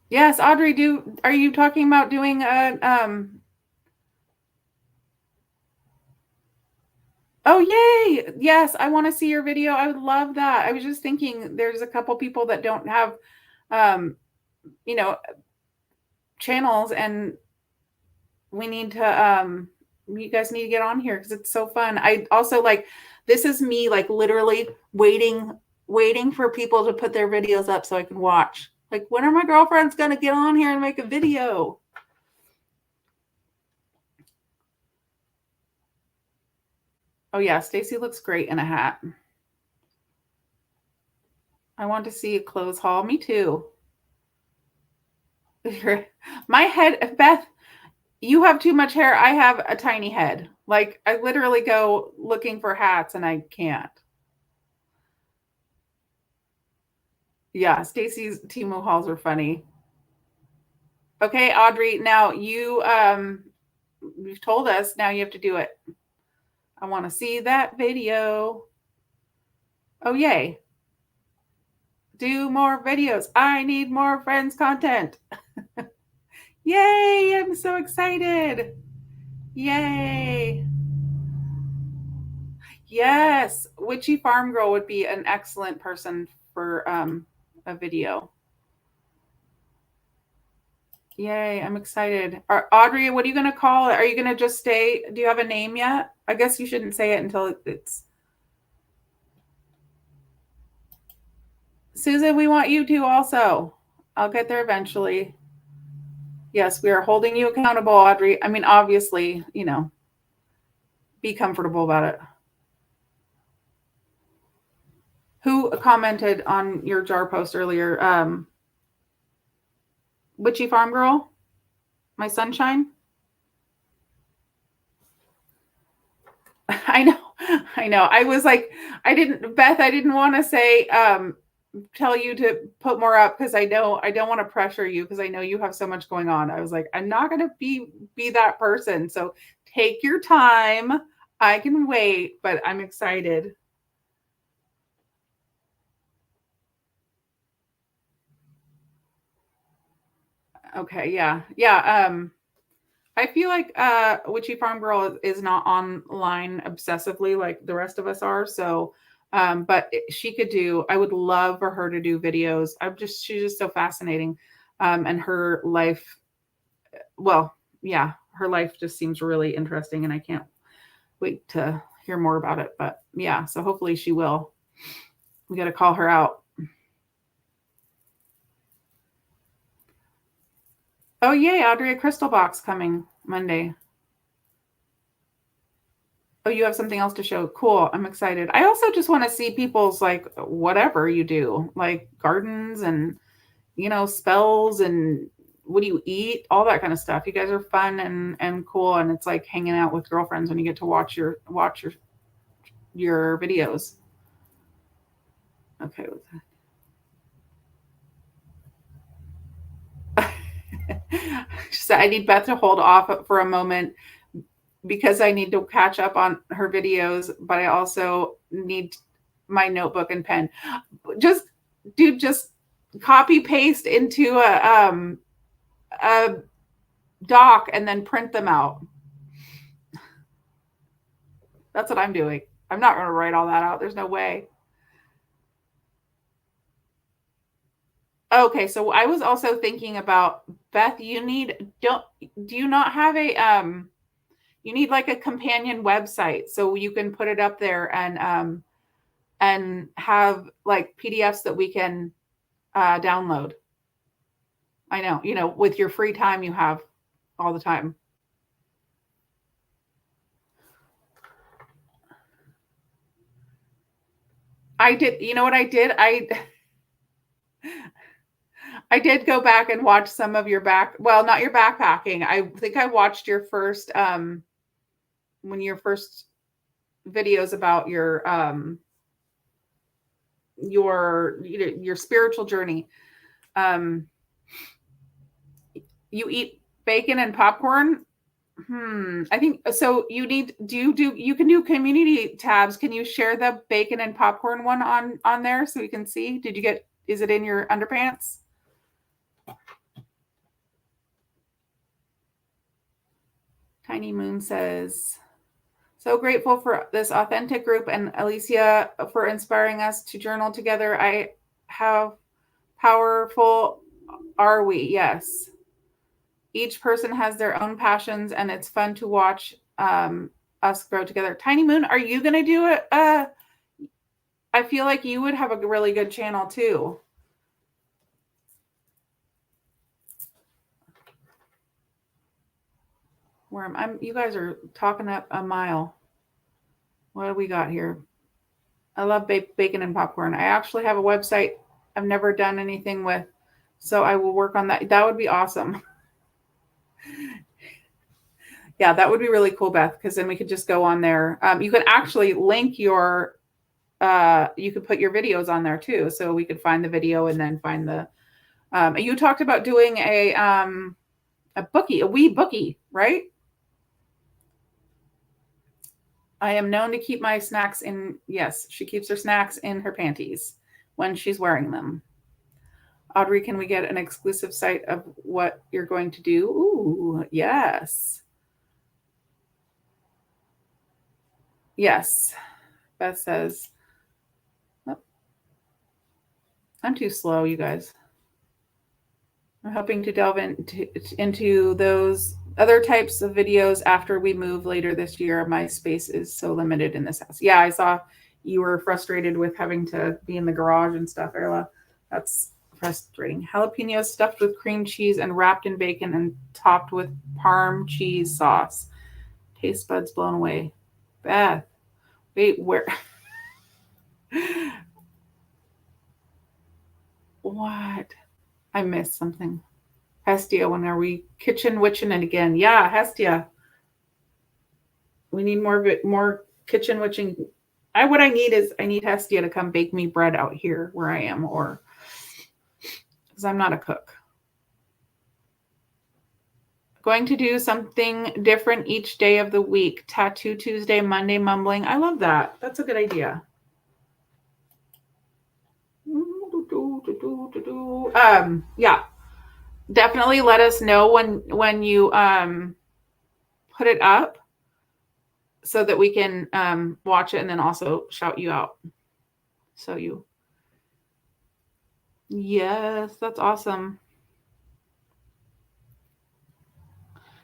Yes, Audrey, are you talking about doing a Oh, yay. Yes, I want to see your video. I would love that. I was just thinking there's a couple people that don't have you know, channels, and we need to you guys need to get on here because it's so fun. I also like, this is me like literally waiting for people to put their videos up so I can watch. Like, when are my girlfriends gonna get on here and make a video? Oh yeah, Stacy looks great in a hat. I want to see a clothes haul. Me too. My head, Beth, you have too much hair. I have a tiny head. Like, I literally go looking for hats and I can't. Yeah, Stacy's Temu hauls are funny. Okay, Audrey, now you've told us, now you have to do it. I want to see that video. Oh, yay. Do more videos. I need more friends content. Yay, I'm so excited. Yay. Yes, Witchy Farm Girl would be an excellent person for a video. Yay, I'm excited. Audrey, what are you going to call it? Are you going to just stay? Do you have a name yet? I guess you shouldn't say it until it's... Susan, we want you to also. I'll get there eventually. Yes, we are holding you accountable, Audrey. I mean, obviously, be comfortable about it. Who commented on your jar post earlier? Witchy Farm Girl? My sunshine? I know. I was like, Beth, I didn't want to say, tell you to put more up because I don't want to pressure you because I know you have so much going on. I was like, I'm not going to be that person. So take your time. I can wait, but I'm excited. Okay. Yeah. I feel like Witchy Farm Girl is not online obsessively like the rest of us are. So But she could do, I would love for her to do videos. She's just so fascinating. And her life, well, yeah, her life just seems really interesting, and I can't wait to hear more about it. But yeah, so hopefully she will. We got to call her out. Oh, yay, Audrey, a crystal box coming Monday. Oh, you have something else to show. Cool. I'm excited. I also just want to see people's, like, whatever you do, like gardens and, spells and what do you eat, all that kind of stuff. You guys are fun and cool. And it's like hanging out with girlfriends when you get to watch your videos. Okay. So I need Beth to hold off for a moment because I need to catch up on her videos, but I also need my notebook and pen. Just copy paste into a doc and then print them out. That's what I'm doing. I'm not going to write all that out. There's no way. Okay, so I was also thinking about, Beth, do you not have you need like a companion website so you can put it up there and have like PDFs that we can download. I know, with your free time you have all the time. I did, you know what I did? I did go back and watch some of your not your backpacking. I think I watched your first videos about your spiritual journey. You eat bacon and popcorn. I think so. You can do community tabs. Can you share the bacon and popcorn one on there so we can see? Is it in your underpants? Tiny Moon says, so grateful for this authentic group and Alicia for inspiring us to journal together. How powerful are we? Yes. Each person has their own passions and it's fun to watch us grow together. Tiny Moon, are you going to do it? I feel like you would have a really good channel too. You guys are talking up a mile. What do we got here? I love bacon and popcorn. I actually have a website I've never done anything with, so I will work on that. That would be awesome. Yeah, that would be really cool, Beth, because then we could just go on there. You could actually link you could put your videos on there too, so we could find the video and then find the. You talked about doing a wee bookie, right? I am known to keep my snacks in. Yes, she keeps her snacks in her panties when she's wearing them. Audrey, can we get an exclusive site of what you're going to do? Ooh, yes. Yes. Beth says, oh, I'm too slow, you guys. I'm hoping to delve into those other types of videos after we move later this year. My space is so limited in this house. Yeah, I saw you were frustrated with having to be in the garage and stuff, Erla. That's frustrating. Jalapenos stuffed with cream cheese and wrapped in bacon and topped with parm cheese sauce. Taste buds blown away. Beth, wait, where? What? I missed something. Hestia, when are we kitchen witching it again? Yeah, Hestia. We need more kitchen witching. What I need Hestia to come bake me bread out here where I am, or because I'm not a cook. Going to do something different each day of the week. Tattoo Tuesday, Monday mumbling. I love that. That's a good idea. Yeah. Definitely let us know when you put it up so that we can watch it and then also shout you out. So yes, that's awesome.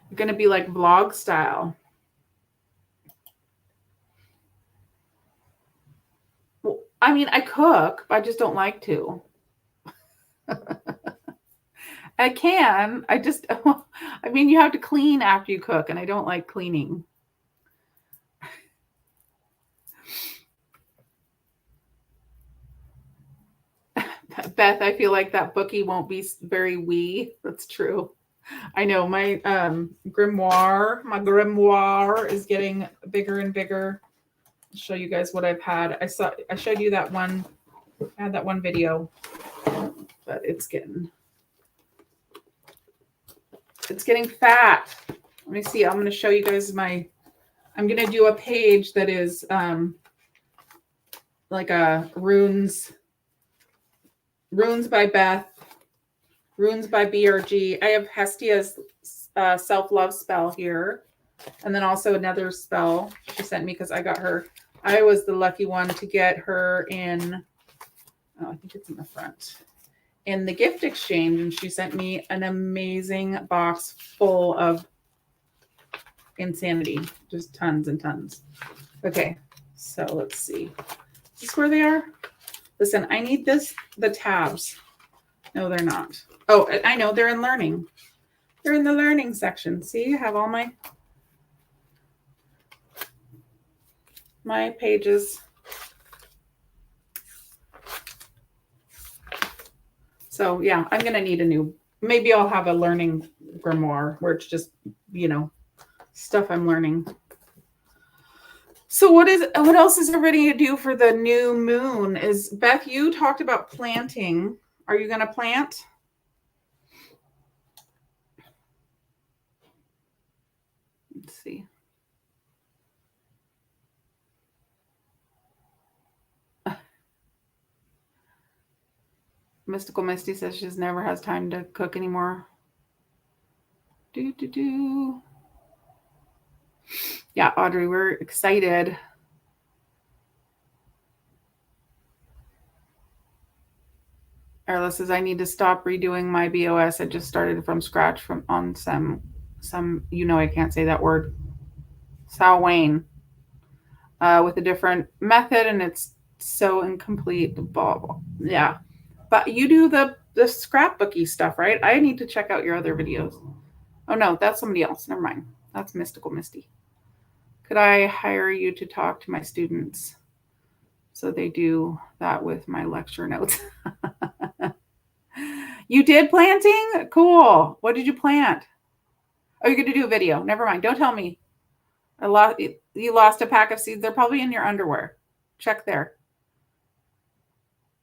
You're going to be like vlog style. Well, I mean, I cook, but I just don't like to. I can. I just, I mean, you have to clean after you cook, and I don't like cleaning. Beth, I feel like that bookie won't be very wee. That's true. I know my grimoire is getting bigger and bigger. I'll show you guys what I've had. I showed you that one. I had that one video, but it's getting fat. Let me see. I'm going to show you guys I'm going to do a page that is like a runes by Beth, runes by BRG. I have Hestia's self-love spell here, and then also another spell she sent me because I got her. I was the lucky one to get her in. Oh, I think it's in the front. In the gift exchange, and she sent me an amazing box full of insanity, just tons and tons. Okay, so let's see. Is this where they are? Listen, I need the tabs. No, they're not. Oh, I know, they're in learning. They're in the learning section. See, I have all my pages. So yeah, I'm going to need a new, maybe I'll have a learning grimoire where it's just, stuff I'm learning. So what else is everybody to do for the new moon? Is Beth, you talked about planting. Are you going to plant? Let's see. Mystical Misty says she never has time to cook anymore. Yeah, Audrey, we're excited. Arla says, I need to stop redoing my BOS. I just started from scratch on some, I can't say that word, Samhain, with a different method, and it's so incomplete. Blah, blah. Yeah. But you do the scrapbooky stuff, right? I need to check out your other videos. Oh, no, that's somebody else. Never mind. That's Mystical Misty. Could I hire you to talk to my students so they do that with my lecture notes? You did planting? Cool. What did you plant? Oh, you're going to do a video. Never mind. Don't tell me. You lost a pack of seeds. They're probably in your underwear. Check there.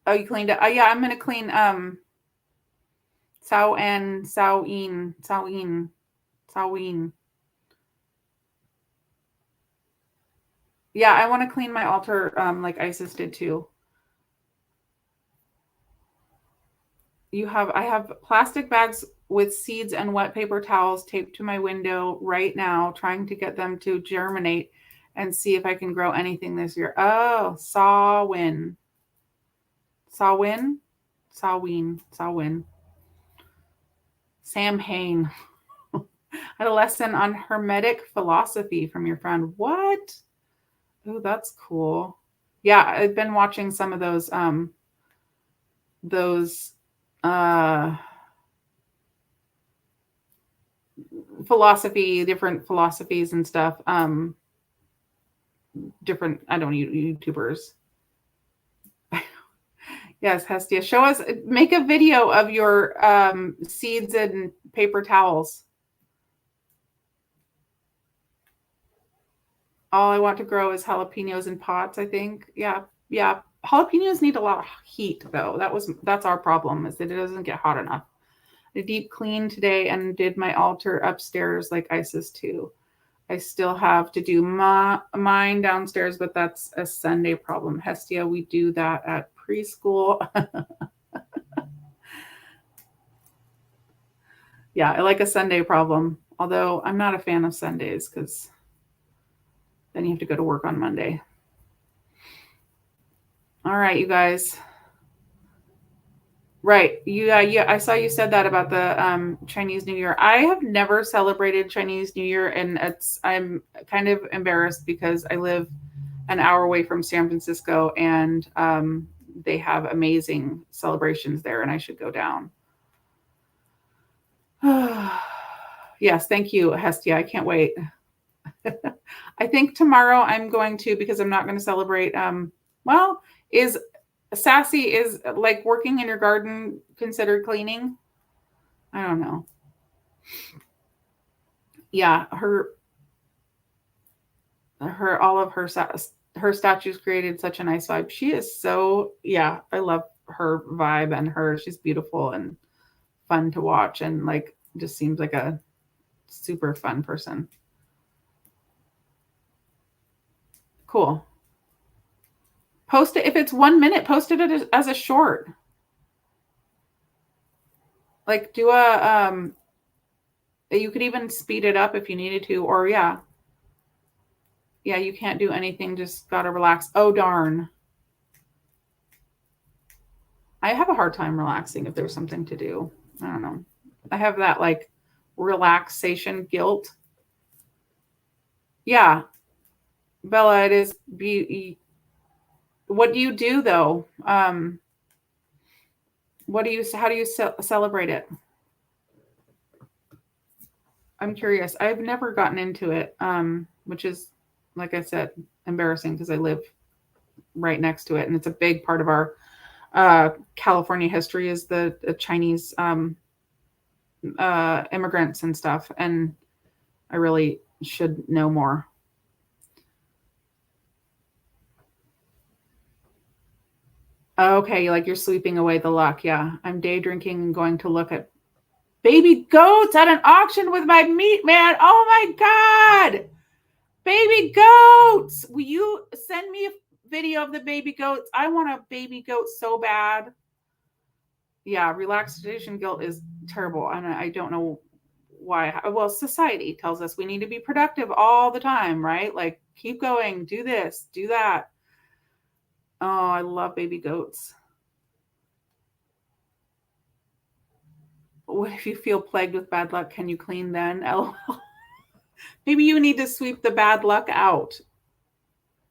Oh, you cleaned it. Oh, yeah, I'm going to clean Samhain. Yeah, I want to clean my altar like Isis did too. I have plastic bags with seeds and wet paper towels taped to my window right now, trying to get them to germinate and see if I can grow anything this year. Oh, Samhain. Sam Hain. I had a lesson on hermetic philosophy from your friend. What? Oh, that's cool. Yeah, I've been watching some of those different philosophies and stuff. Different, I don't know, YouTubers. Yes, Hestia, show us, make a video of your seeds and paper towels. All I want to grow is jalapenos in pots, I think. Yeah. Jalapenos need a lot of heat, though. That's our problem, is that it doesn't get hot enough. I deep cleaned today and did my altar upstairs like Isis too. I still have to do mine downstairs, but that's a Sunday problem. Hestia, we do that at preschool. Yeah, I like a Sunday problem, although I'm not a fan of Sundays because then you have to go to work on Monday. All right, you guys. Right. Yeah, I saw you said that about the Chinese New Year. I have never celebrated Chinese New Year, and I'm kind of embarrassed because I live an hour away from San Francisco, and they have amazing celebrations there, and I should go down. Yes, thank you, Hestia. I can't wait. I think tomorrow I'm going to, because I'm not going to celebrate. Well, is Sassy, is like working in your garden considered cleaning? I don't know. Yeah, all of her statues created such a nice vibe. She is so, yeah, I love her vibe, and she's beautiful and fun to watch, and like just seems like a super fun person. Cool. Post it if it's 1 minute. Post it as a short. Like do a you could even speed it up if you needed to, or yeah, you can't do anything. Just gotta relax. Oh darn. I have a hard time relaxing if there's something to do. I don't know. I have that like relaxation guilt. Yeah, Bella, it is what do you do though? How do you celebrate it? I'm curious. I've never gotten into it, which is, like I said, embarrassing because I live right next to it, and it's a big part of our California history is the Chinese immigrants and stuff, and I really should know more. Okay, like you're sweeping away the luck. Yeah, I'm day drinking and going to look at baby goats at an auction with my meat man. Oh my God. Baby goats. Will you send me a video of the baby goats? I want a baby goat so bad. Yeah, relaxation guilt is terrible. And I don't know why. Well, society tells us we need to be productive all the time, right? Like keep going, do this, do that. Oh, I love baby goats. What if you feel plagued with bad luck? Can you clean then? LOL. Maybe you need to sweep the bad luck out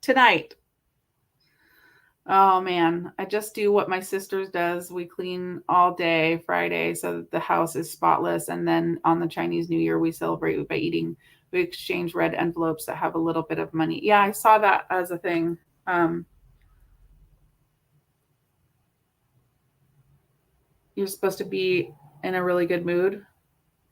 tonight. Oh man, I just do what my sisters does. We clean all day Friday so that the house is spotless. And then on the Chinese New Year, we celebrate by eating. We exchange red envelopes that have a little bit of money. Yeah, I saw that as a thing. You're supposed to be in a really good mood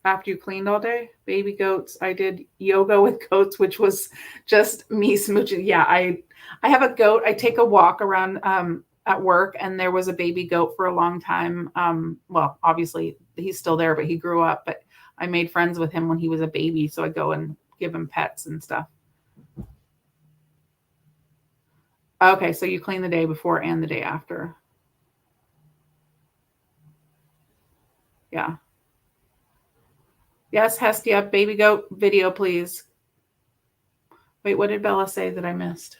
after you cleaned all day. Baby goats. I did yoga with goats, which was just me smooching. Yeah, I have a goat. I take a walk around at work, and there was a baby goat for a long time. Well, obviously he's still there, but he grew up. But I made friends with him when he was a baby, so I go and give him pets and stuff. Okay, so you clean the day before and the day after. Yeah. Yes, Hestia, baby goat video, please. Wait, what did Bella say that I missed?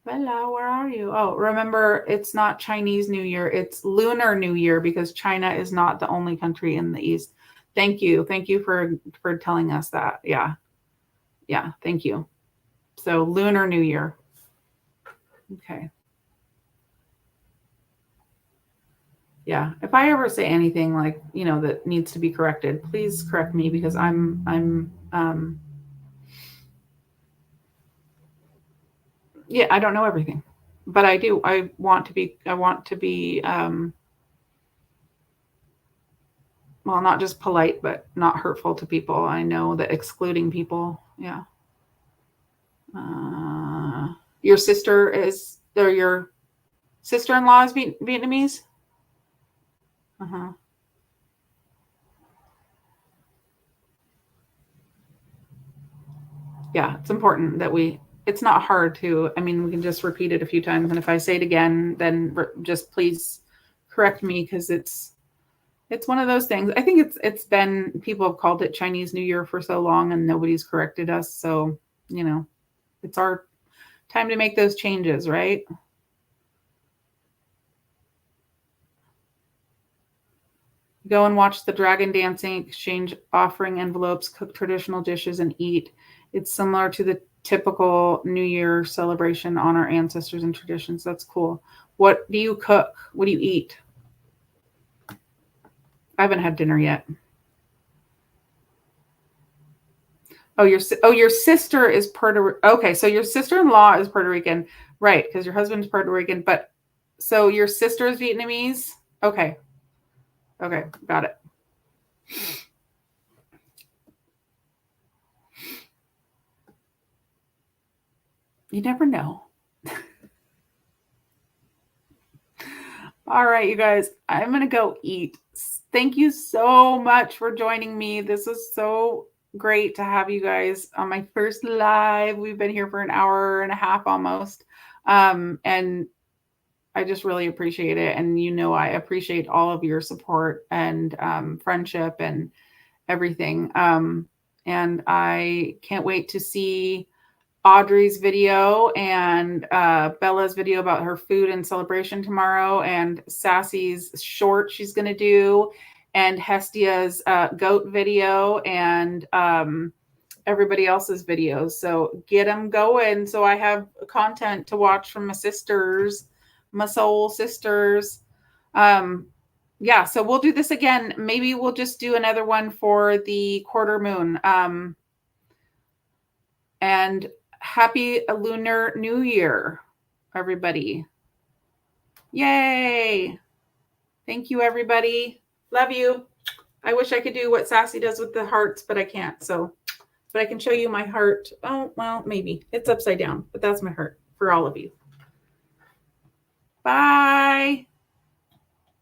Bella, where are you? Oh, remember, it's not Chinese New Year. It's Lunar New Year because China is not the only country in the East. Thank you. Thank you for telling us that. Yeah. Yeah. Thank you. So Lunar New Year. Okay. Yeah. If I ever say anything like, that needs to be corrected, please correct me because yeah, I don't know everything, but I do. I want to be, well, not just polite, but not hurtful to people. I know that excluding people. Yeah. Your your sister-in-law is Vietnamese? Uh-huh. Yeah, it's important that it's not hard to, we can just repeat it a few times. And if I say it again, then just please correct me because it's one of those things. I think it's been, people have called it Chinese New Year for so long and nobody's corrected us. So, it's our time to make those changes, right? Go and watch the dragon dancing, exchange offering envelopes, cook traditional dishes, and eat. It's similar to the typical New Year celebration, honor ancestors and traditions. That's cool. What do you cook? What do you eat? I haven't had dinner yet. Oh, your sister is Okay, so your sister-in-law is Puerto Rican, right? Because your husband's Puerto Rican, but so your sister is Vietnamese. Okay, got it. You never know. All right, you guys, I'm gonna go eat. Thank you so much for joining me. This was so great to have you guys on my first live. We've been here for an hour and a half almost. And I just really appreciate it. And I appreciate all of your support and friendship and everything. And I can't wait to see Audrey's video and Bella's video about her food and celebration tomorrow, and Sassy's short she's going to do, and Hestia's goat video, and everybody else's videos. So get them going so I have content to watch from my sisters, my soul sisters. Yeah, so we'll do this again. Maybe we'll just do another one for the quarter moon. And happy Lunar New Year, everybody. Yay. Thank you, everybody. Love you. I wish I could do what Sassy does with the hearts, but I can't. But I can show you my heart. Oh, well, maybe. It's upside down, but that's my heart for all of you. Bye.